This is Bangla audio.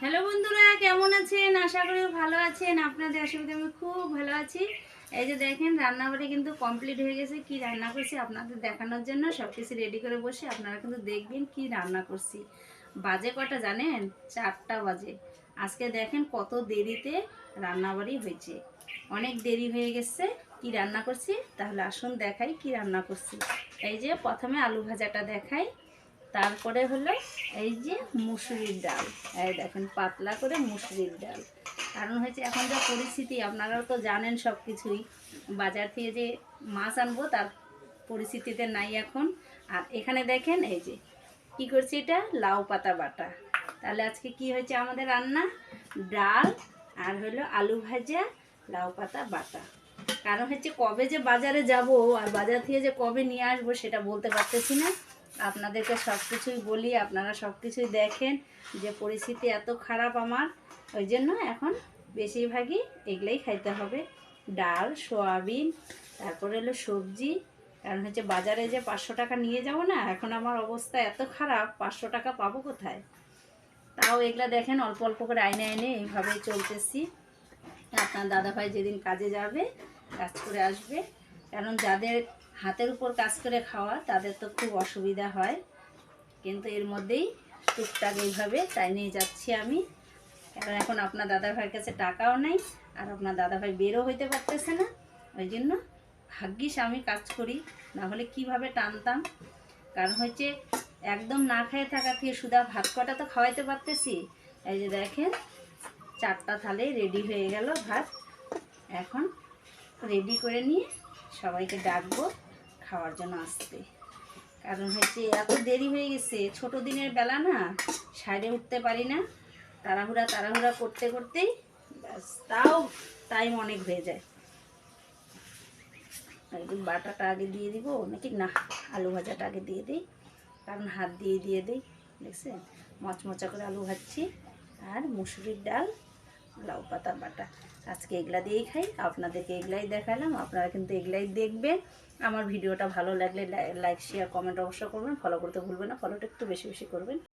হ্যালো বন্ধুরা, কেমন আছেন? আশা করি ভালো আছেন। আপনাদের আশীর্বাদে আমি খুব ভালো আছি। এই যে দেখেন, রান্নাবাড়ি কিন্তু কমপ্লিট হয়ে গেছে। কি রান্না করছি আপনাদের দেখানোর জন্য সব কিছু রেডি করে বসে আপনারা কিন্তু দেখবেন কি রান্না করছি। বাজে কটা জানেন? 4টা বাজে। আজকে দেখেন কত দেরিতে রান্নাবাড়ি হয়েছে, অনেক দেরি হয়ে গেছে। কি রান্না করছি তাহলে আসুন দেখাই কি রান্না করছি। এই যে প্রথমে আলু ভাজাটা দেখাই, তারপরে হলো এই যে মুসুরির ডাল। এই দেখেন পাতলা করে মুসুরির ডাল। কারণ হচ্ছে এখন যা পরিস্থিতি আপনারাও তো জানেন, সব কিছুই বাজার থেকে যে মাছ আনবো তার পরিস্থিতিতে নাই এখন। আর এখানে দেখেন এই যে কি করছি, এটা লাউ পাতা বাটা। তাহলে আজকে কি হয়েছে আমাদের রান্না? ডাল আর হলো আলু ভাজা, লাউ পাতা বাটা। কারণ হচ্ছে কবে যে বাজারে যাব আর বাজার থেকে যে কবে নিয়ে আসবো সেটা বলতে পারতেছি না। আপনাদেরকে সব কিছুই বলি, আপনারা সব কিছুই দেখেন যে পরিস্থিতি এত খারাপ আমার, ওই জন্য এখন বেশিরভাগই এগুলাই খাইতে হবে। ডাল, সোয়াবিন, তারপরে হলো সবজি। কারণ হচ্ছে বাজারে যে 500 টাকা নিয়ে যাব না, এখন আমার অবস্থা এত খারাপ, 500 টাকা পাবো কোথায়? তাও এগুলা দেখেন অল্প অল্প করে আইনে আইনে এইভাবেই চলতেছি। আপনার দাদাভাই যেদিন কাজে যাবে, কাজ করে আসবে। কারণ যাদের হাতের উপর কাজ করে খাওয়া তাদের তো খুব অসুবিধা হয়, কিন্তু এর মধ্যেই টুকটাক এইভাবে তাই নিয়ে যাচ্ছি আমি। কারণ এখন আপনার দাদাভাইয়ের কাছে টাকাও নেই, আর আপনার দাদাভাই বেরও হইতে পারতেছে না। ওই জন্য ভাগ্যিস আমি কাজ করি, না হলে কীভাবে টানতাম। কারণ হচ্ছে একদম না খেয়ে থাকা থেকে শুধু ভাত কটা তো খাওয়াইতে পারতেছি। এই যে দেখেন 4টা থালে রেডি হয়ে গেল ভাত। এখন রেডি করে নিয়ে সবাইকে ডাকবো খাওয়ার জন্য আসতে। কারণ হচ্ছে এত দেরি হয়ে গেছে, ছোট দিনের বেলা না, সাইডে উঠতে পারি না, তাড়াহুড়া তাড়াহুড়া করতে করতেই ব্যাস, তাও টাইম অনেক হয়ে যায়। একদিন বাটাটা আগে দিয়ে দিব নাকি না, আলু ভাজাটা আগে দিয়ে দিই, কারণ হাত দিয়ে দিই। দেখছেন মচমচা করে আলু ভাজছি, আর মুসুরির ডাল, লাউ পাতা বাটা। আজকে এগুলা দিয়েই খাই, আপনাদেরকে এগুলাই দেখালাম। আপনারা কিন্তু এগুলাই দেখবেন। আমার ভিডিওটা ভালো লাগলে লাইক, শেয়ার, কমেন্ট অবশ্যই করবেন। ফলো করতে ভুলবেন না, ফলোটা একটু বেশি বেশি করবেন।